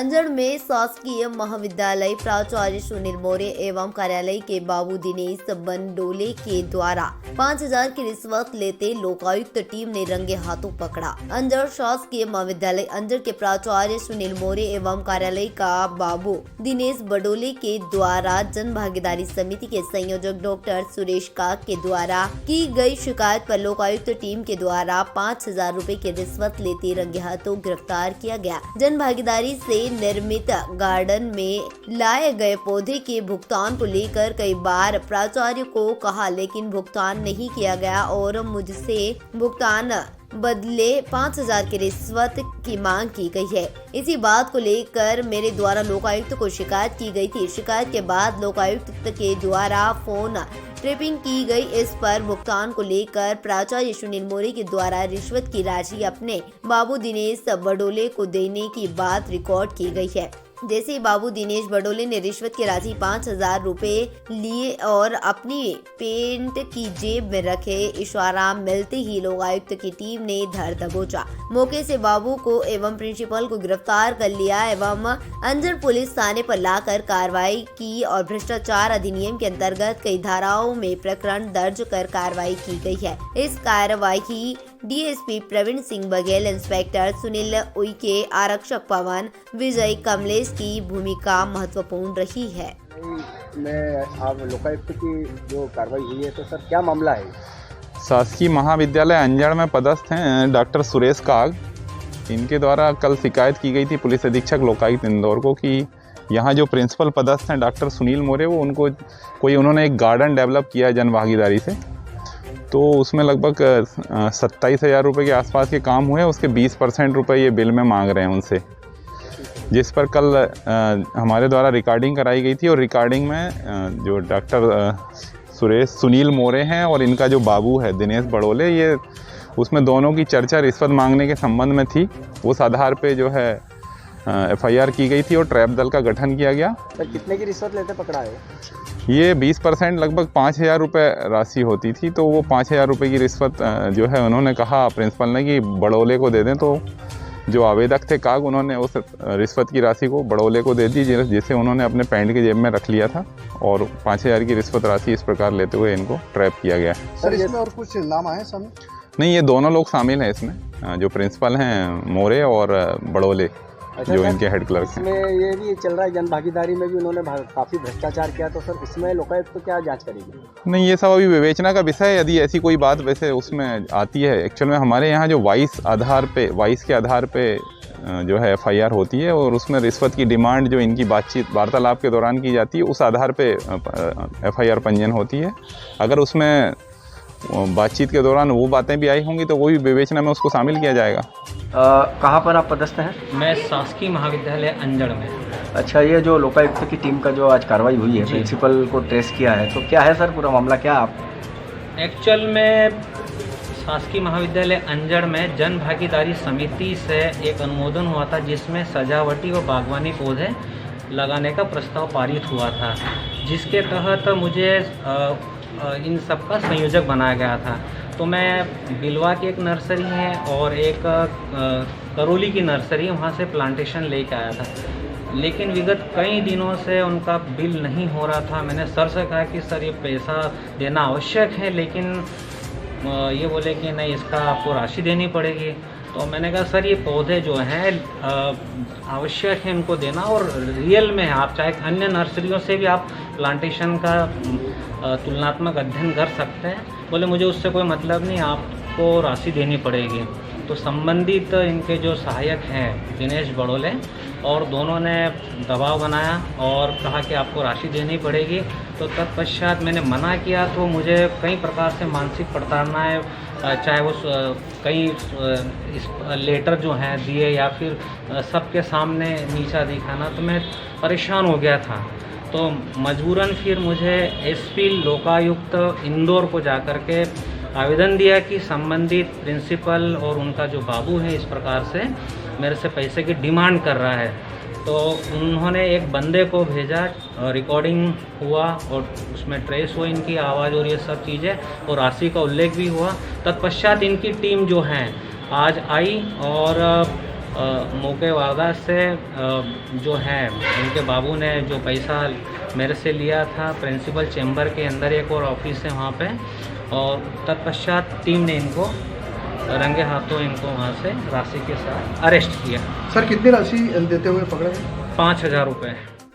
अंजड़ में शासकीय महाविद्यालय प्राचार्य सुनील मौर्य एवं कार्यालय के बाबू दिनेश बंडोले के द्वारा 5,000 की रिश्वत लेते लोकायुक्त टीम ने रंगे हाथों पकड़ा। अंजड़ शासकीय महाविद्यालय अंजड़ के प्राचार्य सुनील मौर्य एवं कार्यालय का बाबू दिनेश बंडोले के द्वारा जन भागीदारी समिति के संयोजक डॉक्टर सुरेश काग के द्वारा की गई शिकायत पर लोकायुक्त टीम के द्वारा 5,000 रुपए की रिश्वत लेते रंगे हाथों गिरफ्तार किया गया। जन भागीदारी से निर्मित गार्डन में लाए गए पौधे के भुगतान को लेकर कई बार प्राचार्य को कहा, लेकिन भुगतान नहीं किया गया और मुझसे भुगतान बदले 5,000 की रिश्वत की मांग की गई है। इसी बात को लेकर मेरे द्वारा लोकायुक्त को शिकायत की गई थी। शिकायत के बाद लोकायुक्त के द्वारा फोन ट्रिपिंग की गई। इस पर भुगतान को लेकर प्राचार्य सुनील मौर्य के द्वारा रिश्वत की राशि अपने बाबू दिनेश बंडोले को देने की बात रिकॉर्ड की गई है। जैसे बाबू दिनेश बंडोले ने रिश्वत की राशि 5,000 रुपए लिए और अपनी पेंट की जेब में रखे। इशारा मिलते ही लोकायुक्त की टीम ने धर दबोचा। मौके से बाबू को एवं प्रिंसिपल को गिरफ्तार कर लिया एवं अंजड़ पुलिस थाने पर लाकर कार्रवाई की और भ्रष्टाचार अधिनियम के अंतर्गत कई धाराओं में प्रकरण दर्ज कर कार्रवाई की गई है। इस कार्रवाई डीएसपी प्रवीण सिंह बघेल, इंस्पेक्टर सुनील उइके, आरक्षक पवन विजय कमलेश की भूमिका महत्वपूर्ण रही है। मैं आप लोकायुक्त की जो कार्रवाई हुई है तो सर क्या मामला है? शासकीय महाविद्यालय अंजड़ में पदस्थ हैं डॉक्टर सुरेश काग। इनके द्वारा कल शिकायत की गई थी पुलिस अधीक्षक लोकायुक्त इंदौर को कि यहाँ जो प्रिंसिपल पदस्थ हैं डॉक्टर सुनील मौर्य, वो उन्होंने एक गार्डन डेवलप किया जन भागीदारी से, तो उसमें लगभग 27,000 रुपये के आसपास के काम हुए। उसके 20% रुपये ये बिल में मांग रहे हैं उनसे, जिस पर कल हमारे द्वारा रिकॉर्डिंग कराई गई थी। और रिकॉर्डिंग में जो डॉक्टर सुनील मौर्य हैं और इनका जो बाबू है दिनेश बंडोले, ये उसमें दोनों की चर्चा रिश्वत मांगने के संबंध में थी। उस आधार पे जो है FIR की गई थी और ट्रैप दल का गठन किया गया। सर कितने की रिश्वत लेते पकड़ा है? ये 20% लगभग 5,000 रुपये राशि होती थी। तो वो 5,000 रुपये की रिश्वत जो है उन्होंने कहा प्रिंसिपल ने कि बंडोले को दे दें। तो जो आवेदक थे काग, उन्होंने उस रिश्वत की राशि को बंडोले को दे दी, जिसे उन्होंने अपने पैंट की जेब में रख लिया था और 5,000 की रिश्वत राशि इस प्रकार लेते हुए इनको ट्रैप किया गया। सर इसमें और कुछ नाम आए सामने? नहीं, ये दोनों लोग शामिल हैं इसमें, जो प्रिंसिपल हैं मौर्य और बंडोले, जो इनके हेड क्लर्क हैं। इसमें ये भी चल रहा है जन भागीदारी में भी उन्होंने काफ़ी भ्रष्टाचार किया, तो सर इसमें लोकायुक्त तो क्या जांच करेगी? नहीं, ये सब अभी विवेचना का विषय है। यदि ऐसी कोई बात वैसे उसमें आती है, एक्चुअल में हमारे यहाँ जो वाइस के आधार पे जो है FIR होती है और उसमें रिश्वत की डिमांड जो इनकी बातचीत वार्तालाप के दौरान की जाती है, उस आधार पे FIR पंजीयन होती है। अगर उसमें बातचीत के दौरान वो बातें भी आई होंगी तो वो भी विवेचना में उसको शामिल किया जाएगा। कहाँ पर आप पदस्थ हैं? मैं शासकीय महाविद्यालय अंजड़ में। अच्छा, ये जो लोकायुक्त की टीम का जो आज कार्रवाई हुई है, प्रिंसिपल को ट्रेस किया है, तो क्या है सर पूरा मामला? क्या आप एक्चुअल में शासकीय महाविद्यालय अंजड़ में जन भागीदारी समिति से एक अनुमोदन हुआ था, जिसमें सजावटी व बागवानी पौधे लगाने का प्रस्ताव पारित हुआ था, जिसके तहत मुझे इन सब का संयोजक बनाया गया था। तो मैं बिलवा की एक नर्सरी है और एक करौली की नर्सरी है, वहाँ से प्लांटेशन लेके आया था, लेकिन विगत कई दिनों से उनका बिल नहीं हो रहा था। मैंने सर से कहा कि सर ये पैसा देना आवश्यक है, लेकिन ये बोले कि नहीं, इसका आपको राशि देनी पड़ेगी। तो मैंने कहा सर ये पौधे जो हैं आवश्यक है इनको देना, और रियल में आप चाहे अन्य नर्सरियों से भी आप प्लांटेशन का तुलनात्मक अध्ययन कर सकते हैं। बोले मुझे उससे कोई मतलब नहीं, आपको राशि देनी पड़ेगी। तो संबंधित इनके जो सहायक हैं दिनेश बंडोले, और दोनों ने दबाव बनाया और कहा कि आपको राशि देनी पड़ेगी। तो तत्पश्चात मैंने मना किया, तो मुझे कई प्रकार से मानसिक प्रताड़नाएं, चाहे वो कई लेटर जो हैं दिए या फिर सबके सामने नीचा दिखाना, तो मैं परेशान हो गया था। तो मजबूरन फिर मुझे SP लोकायुक्त इंदौर को जाकर के आवेदन दिया कि संबंधित प्रिंसिपल और उनका जो बाबू है इस प्रकार से मेरे से पैसे की डिमांड कर रहा है। तो उन्होंने एक बंदे को भेजा, रिकॉर्डिंग हुआ और उसमें ट्रेस हुई इनकी आवाज़ और ये सब चीज़ें, और राशि का उल्लेख भी हुआ। तत्पश्चात इनकी टीम जो है आज आई और मौके वारदात से जो है इनके बाबू ने जो पैसा मेरे से लिया था, प्रिंसिपल चेम्बर के अंदर एक और ऑफिस है वहाँ पे, और तत्पश्चात टीम ने इनको रंगे हाथों इनको वहाँ से राशि के साथ अरेस्ट किया। सर कितनी राशि देते हुए पकड़े? 5,000 रुपये।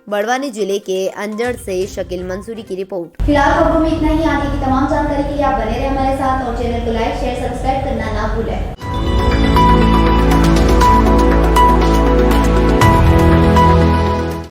बड़वानी जिले के अंजड़ से शकील मंसूरी की रिपोर्ट। फिलहाल खबरों में इतना ही। आगे की तमाम जानकारी के लिए आप बने रहे हमारे साथ और चैनल को लाइक शेयर सब्सक्राइब करना ना भूलें।